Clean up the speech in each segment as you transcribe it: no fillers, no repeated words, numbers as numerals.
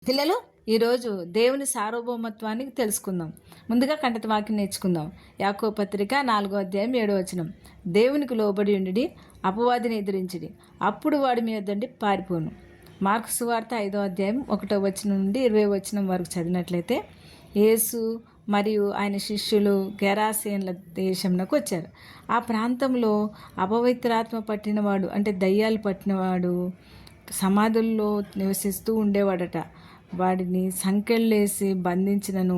పిల్లలు, ఈరోజు దేవుని సార్వభౌమత్వాన్ని తెలుసుకుందాం. ముందుగా కంటత వాక్యం నేర్చుకుందాం. యాకోబు పత్రిక 4:7 దేవునికి లోబడి ఉండి అపవాదిని ఎదిరించిడి, అప్పుడు వాడు మీ వద్దండి పారిపోను. మార్కు సువార్త 5:1 నుండి 20 వరకు చదివినట్లయితే, యేసు మరియు ఆయన శిష్యులు గెరాసేన్ల దేశంలోకి వచ్చారు. ఆ ప్రాంతంలో అపవిత్రాత్మ పట్టినవాడు, అంటే దయ్యాలు పట్టినవాడు సమాధుల్లో నివసిస్తూ ఉండేవాడట. వాడిని సంకెళ్ళేసి బంధించినను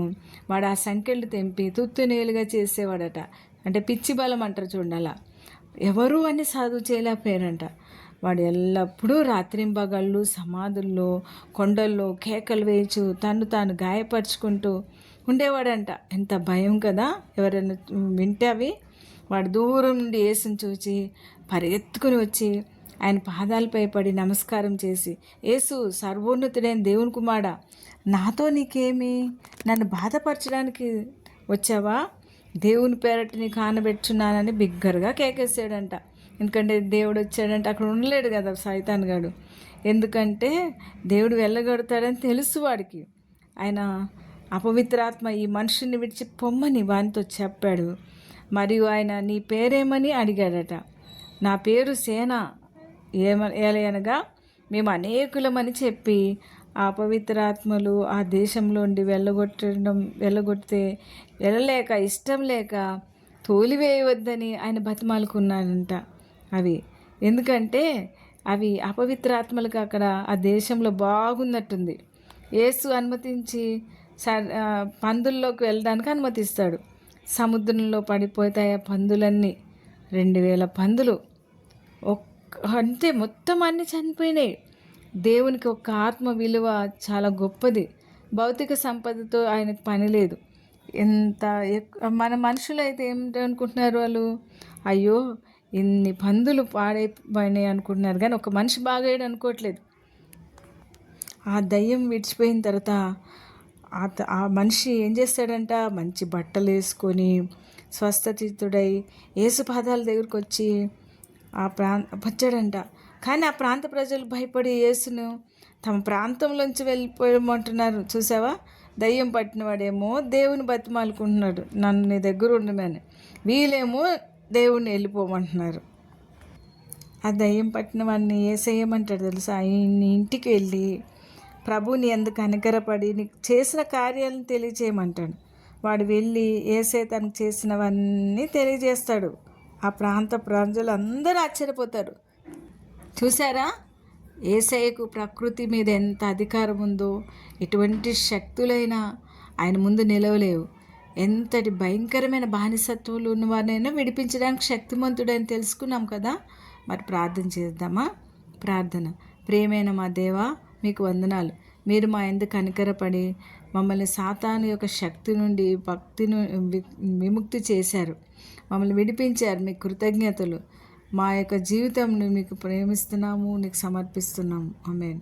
వాడు ఆ సంకెళ్ళు తెంపి తుత్తునేలుగా చేసేవాడట. అంటే పిచ్చి బలం అంటారు చూడండి, అలా ఎవరు అని సాధువు చేయలేకపోయారంట. వాడు ఎల్లప్పుడూ రాత్రింబగళ్ళు సమాధుల్లో, కొండల్లో కేకలు వేయచు తను తాను గాయపరుచుకుంటూ ఉండేవాడంట. ఎంత భయం కదా ఎవరైనా వింటే అవి. వాడు దూరం నుండి యేసుని చూచి పరిగెత్తుకుని వచ్చి ఆయన పాదాలపై పడి నమస్కారం చేసి, యేసు, సర్వోన్నతుడైన దేవుని కుమారుడా, నాతో నీకేమి? నన్ను బాధపరచడానికి వచ్చావా? దేవుని పేరట నీకు ఆనబెట్టుచున్నానని బిగ్గరగా కేకేసాడంట. ఎందుకంటే దేవుడు వచ్చాడంటే అక్కడ ఉండలేడు కదా సైతాన్ గాడు. ఎందుకంటే దేవుడు వెళ్ళగొడతాడని తెలుసు వాడికి. ఆయన అపవిత్రాత్మ ఈ మనుషుని విడిచి పొమ్మని వానితో చెప్పాడు. మరియు ఆయన నీ పేరేమని అడిగాడట. నా పేరు సేన, ఏలయనగా మేము అనేకులమని చెప్పి ఆ పవిత్రాత్మలు ఆ దేశంలోండి వెళ్ళగొడితే వెళ్ళలేక ఇష్టం లేక తోలివేయవద్దని ఆయన బతిమాలుకున్నాడంట. అవి ఎందుకంటే అవి అపవిత్రాత్మలకు అక్కడ ఆ దేశంలో బాగున్నట్టుంది. యేసు అనుమతించి పందుల్లోకి వెళ్ళడానికి అనుమతిస్తాడు. సముద్రంలో పడిపోతాయి ఆ పందులన్నీ. 2000 పందులు అంతే, మొత్తం అన్నీ చనిపోయినాయి. దేవునికి ఒక ఆత్మ విలువ చాలా గొప్పది. భౌతిక సంపదతో ఆయనకు పని లేదు. ఎంత మన మనుషులు అయితే ఏమిటనుకుంటున్నారు వాళ్ళు, అయ్యో ఇన్ని పందులు పాడైపోయినాయి అనుకుంటున్నారు, కానీ ఒక మనిషి బాగయ్యాడు అనుకోవట్లేదు. ఆ దయ్యం విడిచిపోయిన తర్వాత ఆ మనిషి ఏం చేస్తాడంట, మంచి బట్టలు వేసుకొని స్వస్థచిత్తుడై యేసు పాదాల దగ్గరికి వచ్చి వచ్చాడంట. కానీ ఆ ప్రాంత ప్రజలు భయపడి యేసును తమ ప్రాంతంలోంచి వెళ్ళిపోయమంటున్నారు. చూసావా, దయ్యం పట్టినవాడేమో దేవుని బతిమాలుకుంటున్నాడు, నన్ను నీ దగ్గర ఉండమని. వీళ్ళేమో దేవుణ్ణి వెళ్ళిపోమంటున్నారు. ఆ దయ్యం పట్టిన వాడిని ఏసేయమంటాడు తెలుసా, నీ ఇంటికి వెళ్ళి ప్రభుని ఎందుకు కనికరపడి నీకు చేసిన కార్యాలను తెలియచేయమంటాడు. వాడు వెళ్ళి ఏసే తనకు చేసినవన్నీ తెలియజేస్తాడు. ఆ ప్రాంత ప్రజలు అందరూ ఆశ్చర్యపోతారు. చూసారా, యేసయ్యకు ప్రకృతి మీద ఎంత అధికారం ఉందో, ఎటువంటి శక్తులైనా ఆయన ముందు నిలవలేవు. ఎంతటి భయంకరమైన బానిసత్వాలు ఉన్నవారినైనా విడిపించడానికి శక్తిమంతుడని తెలుసుకున్నాం కదా. మరి ప్రార్థన చేద్దామా? ప్రార్థన. ప్రియమైన మా దేవా, మీకు వందనాలు. మీరు మా ఎందుకు కనికరపడి మమ్మల్ని సాతాను యొక్క శక్తి నుండి భక్తిని విముక్తి చేశారు, మమ్మల్ని విడిపించారు. మీకు కృతజ్ఞతలు. మా యొక్క జీవితంను మీకు ప్రేమిస్తున్నాము, నీకు సమర్పిస్తున్నాము. ఆమేన్.